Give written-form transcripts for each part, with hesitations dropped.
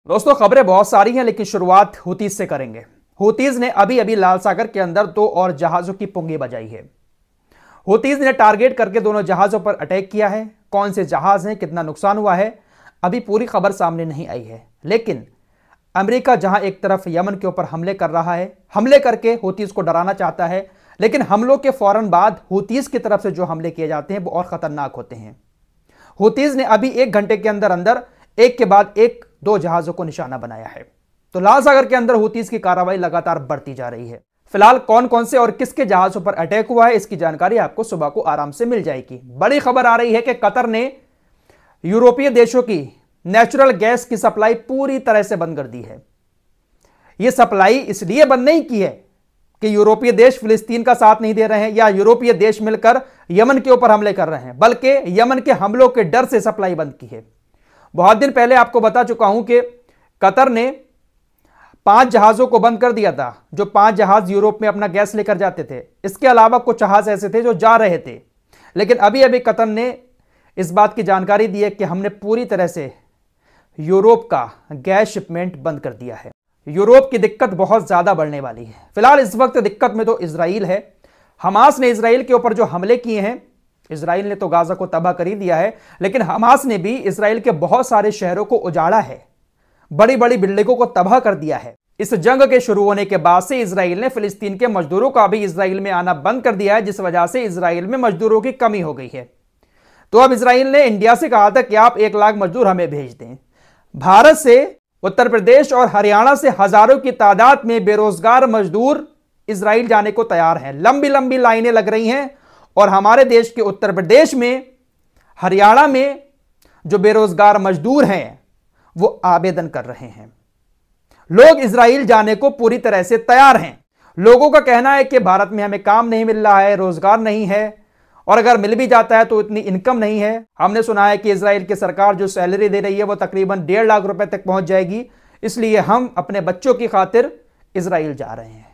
दोस्तों खबरें बहुत सारी हैं, लेकिन शुरुआत हूतीज से करेंगे। हूतीज ने अभी अभी लाल सागर के अंदर 2 और जहाजों की पुंगी बजाई है। हूतीज ने टारगेट करके दोनों जहाजों पर अटैक किया है। कौन से जहाज हैं, कितना नुकसान हुआ है, अभी पूरी खबर सामने नहीं आई है। लेकिन अमेरिका जहां एक तरफ यमन के ऊपर हमले कर रहा है, हमले करके हूतीज को डराना चाहता है, लेकिन हमलों के फौरन बाद हूतीज की तरफ से जो हमले किए जाते हैं वो और खतरनाक होते हैं। हूतीज ने अभी 1 घंटे के अंदर अंदर एक के बाद एक 2 जहाजों को निशाना बनाया है। तो लाल सागर के अंदर हूतीज की कार्रवाई लगातार बढ़ती जा रही है। फिलहाल कौन कौन से और किसके जहाजों पर अटैक हुआ है, इसकी जानकारी आपको सुबह को आराम से मिल जाएगी। बड़ी खबर आ रही है कि कतर ने यूरोपीय देशों की नेचुरल गैस की सप्लाई पूरी तरह से बंद कर दी है। यह सप्लाई इसलिए बंद नहीं की है कि यूरोपीय देश फिलिस्तीन का साथ नहीं दे रहे हैं या यूरोपीय देश मिलकर यमन के ऊपर हमले कर रहे हैं, बल्कि यमन के हमलों के डर से सप्लाई बंद की है। बहुत दिन पहले आपको बता चुका हूं कि कतर ने 5 जहाजों को बंद कर दिया था, जो 5 जहाज यूरोप में अपना गैस लेकर जाते थे। इसके अलावा कुछ जहाज ऐसे थे जो जा रहे थे, लेकिन अभी अभी कतर ने इस बात की जानकारी दी है कि हमने पूरी तरह से यूरोप का गैस शिपमेंट बंद कर दिया है। यूरोप की दिक्कत बहुत ज्यादा बढ़ने वाली है। फिलहाल इस वक्त दिक्कत में तो इजराइल है। हमास ने इजराइल के ऊपर जो हमले किए हैं, इजराइल ने तो गाजा को तबाह कर ही दिया है, लेकिन हमास ने भी इजराइल के बहुत सारे शहरों को उजाड़ा है, बड़ी बड़ी बिल्डिंगों को तबाह कर दिया है। इस जंग के शुरू होने के बाद से इजराइल ने फिलिस्तीन के मजदूरों का भी इजराइल में आना बंद कर दिया है, जिस वजह से इजराइल में मजदूरों की कमी हो गई है। तो अब इजराइल ने इंडिया से कहा था कि आप 1 लाख मजदूर हमें भेज दें। भारत से, उत्तर प्रदेश और हरियाणा से हजारों की तादाद में बेरोजगार मजदूर इजराइल जाने को तैयार हैं। लंबी लंबी लाइनें लग रही हैं और हमारे देश के उत्तर प्रदेश में, हरियाणा में जो बेरोजगार मजदूर हैं वो आवेदन कर रहे हैं। लोग इजराइल जाने को पूरी तरह से तैयार हैं। लोगों का कहना है कि भारत में हमें काम नहीं मिल रहा है, रोजगार नहीं है, और अगर मिल भी जाता है तो इतनी इनकम नहीं है। हमने सुना है कि इजराइल की सरकार जो सैलरी दे रही है वो तकरीबन 1.5 लाख रुपए तक पहुंच जाएगी, इसलिए हम अपने बच्चों की खातिर इजराइल जा रहे हैं।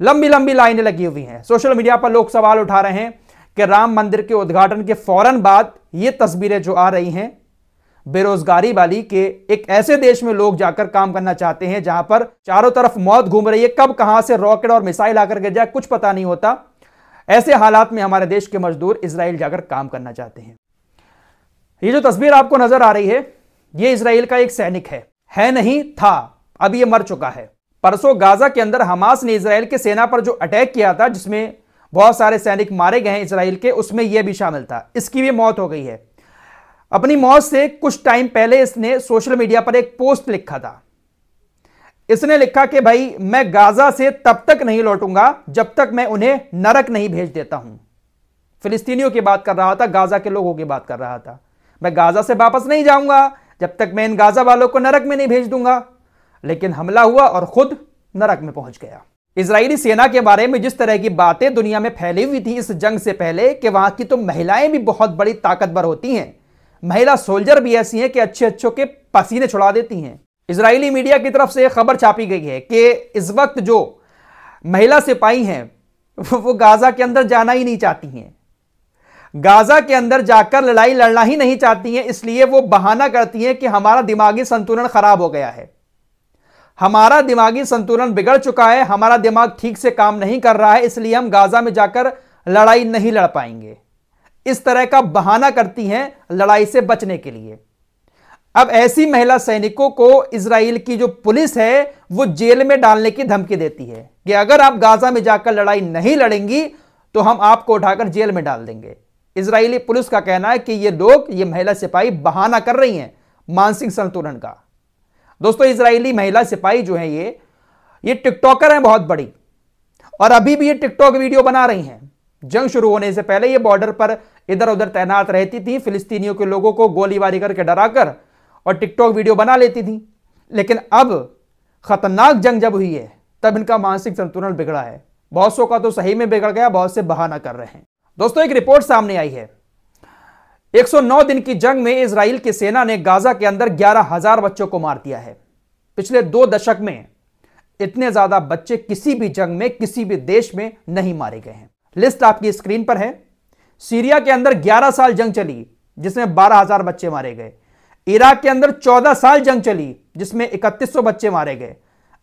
लंबी लंबी लाइनें लगी हुई हैं। सोशल मीडिया पर लोग सवाल उठा रहे हैं कि राम मंदिर के उद्घाटन के फौरन बाद ये तस्वीरें जो आ रही हैं बेरोजगारी वाली, के एक ऐसे देश में लोग जाकर काम करना चाहते हैं जहां पर चारों तरफ मौत घूम रही है, कब कहां से रॉकेट और मिसाइल आकर गिर जाए कुछ पता नहीं होता। ऐसे हालात में हमारे देश के मजदूर इजराइल जाकर काम करना चाहते हैं। ये जो तस्वीर आपको नजर आ रही है, ये इजराइल का एक सैनिक है नहीं, था, अब ये मर चुका है। परसों गाजा के अंदर हमास ने इजराइल की सेना पर जो अटैक किया था, जिसमें बहुत सारे सैनिक मारे गए हैं इजराइल के, उसमें यह भी शामिल था। इसकी भी मौत हो गई है। अपनी मौत से कुछ टाइम पहले इसने सोशल मीडिया पर एक पोस्ट लिखा था। इसने लिखा कि भाई मैं गाजा से तब तक नहीं लौटूंगा जब तक मैं उन्हें नरक नहीं भेज देता हूं। फिलिस्तीनियों की बात कर रहा था, गाजा के लोगों की बात कर रहा था। मैं गाजा से वापस नहीं जाऊंगा जब तक मैं इन गाजा वालों को नरक में नहीं भेज दूंगा। लेकिन हमला हुआ और खुद नरक में पहुंच गया। इजरायली सेना के बारे में जिस तरह की बातें दुनिया में फैली हुई थी इस जंग से पहले, कि वहां की तो महिलाएं भी बहुत बड़ी ताकतवर होती हैं, महिला सोल्जर भी ऐसी हैं कि अच्छे अच्छों के पसीने छुड़ा देती हैं। इजरायली मीडिया की तरफ से खबर छापी गई है कि इस वक्त जो महिला सिपाही हैं वो गाजा के अंदर जाना ही नहीं चाहती हैं, गाजा के अंदर जाकर लड़ाई लड़ना ही नहीं चाहती हैं। इसलिए वो बहाना करती हैं कि हमारा दिमागी संतुलन खराब हो गया है, हमारा दिमागी संतुलन बिगड़ चुका है, हमारा दिमाग ठीक से काम नहीं कर रहा है, इसलिए हम गाजा में जाकर लड़ाई नहीं लड़ पाएंगे। इस तरह का बहाना करती हैं लड़ाई से बचने के लिए। अब ऐसी महिला सैनिकों को इजराइल की जो पुलिस है वो जेल में डालने की धमकी देती है कि अगर आप गाजा में जाकर लड़ाई नहीं लड़ेंगी तो हम आपको उठाकर जेल में डाल देंगे। इजरायली पुलिस का कहना है कि ये लोग, ये महिला सिपाही बहाना कर रही हैं मानसिक संतुलन का। दोस्तों इजरायली महिला सिपाही जो है ये टिकटॉकर हैं बहुत बड़ी, और अभी भी ये टिकटॉक वीडियो बना रही हैं। जंग शुरू होने से पहले ये बॉर्डर पर इधर उधर तैनात रहती थी, फिलिस्तीनियों के लोगों को गोलीबारी करके डराकर और टिकटॉक वीडियो बना लेती थी। लेकिन अब खतरनाक जंग जब हुई है तब इनका मानसिक संतुलन बिगड़ा है। बहुत सौ का तो सही में बिगड़ गया, बहुत से बहाना कर रहे हैं। दोस्तों एक रिपोर्ट सामने आई है, 109 दिन की जंग में इजराइल की सेना ने गाजा के अंदर 11,000 बच्चों को मार दिया है। पिछले 2 दशक में इतने ज्यादा बच्चे किसी भी जंग में किसी भी देश में नहीं मारे गए हैं। लिस्ट आपकी स्क्रीन पर है। सीरिया के अंदर 11 साल जंग चली जिसमें 12,000 बच्चे मारे गए। इराक के अंदर 14 साल जंग चली जिसमें 3100 बच्चे मारे गए।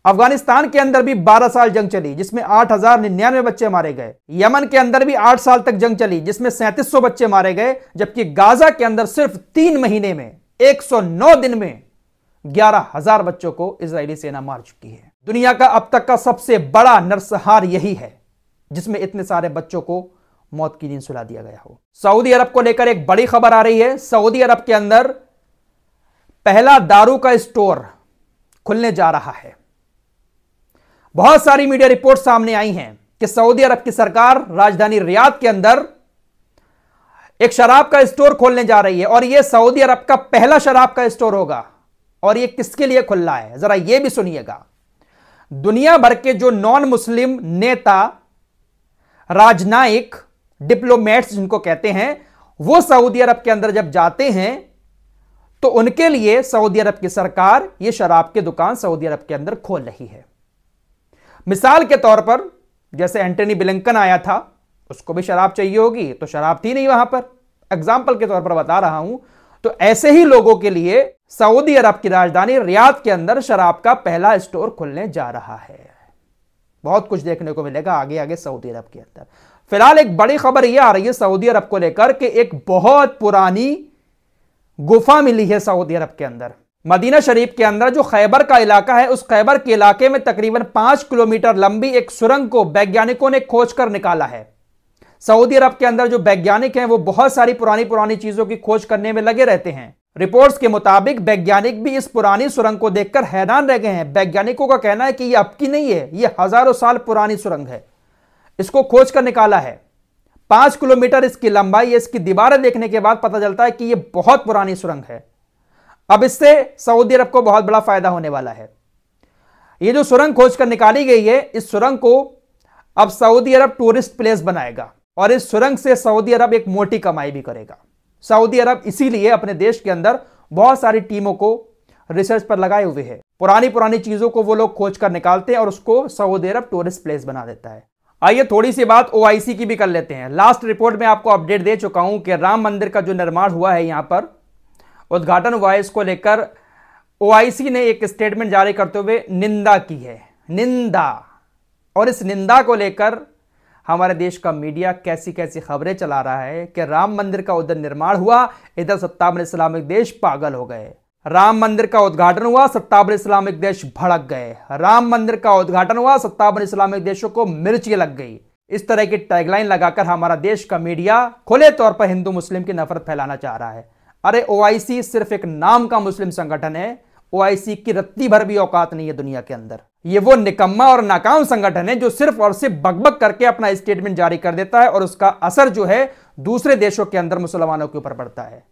अफगानिस्तान के अंदर भी 12 साल जंग चली, जिसमें 8099 बच्चे मारे गए। यमन के अंदर भी 8 साल तक जंग चली, जिसमें 3700 बच्चे मारे गए। जबकि गाजा के अंदर सिर्फ 3 महीने में 109 दिन में 11,000 बच्चों को इजरायली सेना मार चुकी है। दुनिया का अब तक का सबसे बड़ा नरसंहार यही है, जिसमें इतने सारे बच्चों को मौत की नींद सुला दिया गया हो। सऊदी अरब को लेकर एक बड़ी खबर आ रही है। सऊदी अरब के अंदर पहला दारू का स्टोर खुलने जा रहा है। बहुत सारी मीडिया रिपोर्ट सामने आई हैं कि सऊदी अरब की सरकार राजधानी रियाद के अंदर एक शराब का स्टोर खोलने जा रही है और यह सऊदी अरब का पहला शराब का स्टोर होगा। और यह किसके लिए खुल रहा है, जरा यह भी सुनिएगा। दुनिया भर के जो नॉन मुस्लिम नेता, राजनयिक, डिप्लोमेट्स जिनको कहते हैं, वो सऊदी अरब के अंदर जब जाते हैं तो उनके लिए सऊदी अरब की सरकार यह शराब की दुकान सऊदी अरब के अंदर खोल रही है। मिसाल के तौर पर जैसे एंटनी ब्लिंकन आया था, उसको भी शराब चाहिए होगी, तो शराब थी नहीं वहां पर, एग्जाम्पल के तौर पर बता रहा हूं। तो ऐसे ही लोगों के लिए सऊदी अरब की राजधानी रियाद के अंदर शराब का पहला स्टोर खुलने जा रहा है। बहुत कुछ देखने को मिलेगा आगे आगे सऊदी अरब के अंदर। फिलहाल एक बड़ी खबर यह आ रही है सऊदी अरब को लेकर कि एक बहुत पुरानी गुफा मिली है सऊदी अरब के अंदर। मदीना शरीफ के अंदर जो खैबर का इलाका है, उस खैबर के इलाके में तकरीबन 5 किलोमीटर लंबी एक सुरंग को वैज्ञानिकों ने खोज कर निकाला है। सऊदी अरब के अंदर जो वैज्ञानिक हैं वो बहुत सारी पुरानी चीजों की खोज करने में लगे रहते हैं। रिपोर्ट्स के मुताबिक वैज्ञानिक भी इस पुरानी सुरंग को देखकर हैरान रह गए हैं। वैज्ञानिकों का कहना है कि यह अब की नहीं है, यह हजारों साल पुरानी सुरंग है। इसको खोज कर निकाला है। 5 किलोमीटर इसकी लंबाई है। इसकी दीवारें देखने के बाद पता चलता है कि यह बहुत पुरानी सुरंग है। अब इससे सऊदी अरब को बहुत बड़ा फायदा होने वाला है। यह जो सुरंग खोज कर निकाली गई है, इस सुरंग को अब सऊदी अरब टूरिस्ट प्लेस बनाएगा और इस सुरंग से सऊदी अरब एक मोटी कमाई भी करेगा। सऊदी अरब इसीलिए अपने देश के अंदर बहुत सारी टीमों को रिसर्च पर लगाए हुए है। पुरानी चीजों को वो लोग खोज कर निकालते हैं और उसको सऊदी अरब टूरिस्ट प्लेस बना देता है। आइए थोड़ी सी बात ओआईसी की भी कर लेते हैं। लास्ट रिपोर्ट में आपको अपडेट दे चुका हूं कि राम मंदिर का जो निर्माण हुआ है, यहां पर उद्घाटन हुआ है, इसको लेकर ओआईसी ने एक स्टेटमेंट जारी करते हुए निंदा की है। निंदा, और इस निंदा को लेकर हमारे देश का मीडिया कैसी कैसी खबरें चला रहा है कि राम मंदिर का उधर निर्माण हुआ, इधर सत्तावन इस्लामिक देश पागल हो गए। राम मंदिर का उद्घाटन हुआ, सत्तावन इस्लामिक देश भड़क गए। राम मंदिर का उद्घाटन हुआ, सत्तावन इस्लामिक देशों को मिर्ची लग गई। इस तरह की टैगलाइन लगाकर हमारा देश का मीडिया खुले तौर पर हिंदू मुस्लिम की नफरत फैलाना चाह रहा है। अरे ओआईसी सिर्फ एक नाम का मुस्लिम संगठन है। ओआईसी की रत्ती भर भी औकात नहीं है दुनिया के अंदर। ये वो निकम्मा और नाकाम संगठन है जो सिर्फ और सिर्फ बकबक करके अपना स्टेटमेंट जारी कर देता है और उसका असर जो है दूसरे देशों के अंदर मुसलमानों के ऊपर पड़ता है।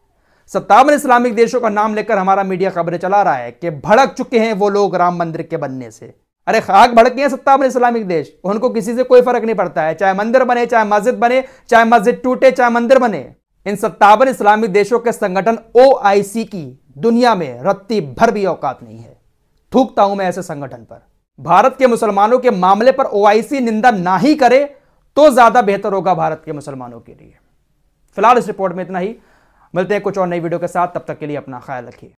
57 इस्लामिक देशों का नाम लेकर हमारा मीडिया खबरें चला रहा है कि भड़क चुके हैं वो लोग राम मंदिर के बनने से। अरे खाक भड़के हैं 57 इस्लामिक देश, उनको किसी से कोई फर्क नहीं पड़ता है। चाहे मंदिर बने, चाहे मस्जिद बने, चाहे मस्जिद टूटे, चाहे मंदिर बने, इन 57 इस्लामिक देशों के संगठन ओआईसी की दुनिया में रत्ती भर भी औकात नहीं है। थूकता हूं मैं ऐसे संगठन पर। भारत के मुसलमानों के मामले पर ओआईसी निंदा ना ही करे तो ज्यादा बेहतर होगा भारत के मुसलमानों के लिए। फिलहाल इस रिपोर्ट में इतना ही। मिलते हैं कुछ और नई वीडियो के साथ, तब तक के लिए अपना ख्याल रखिए।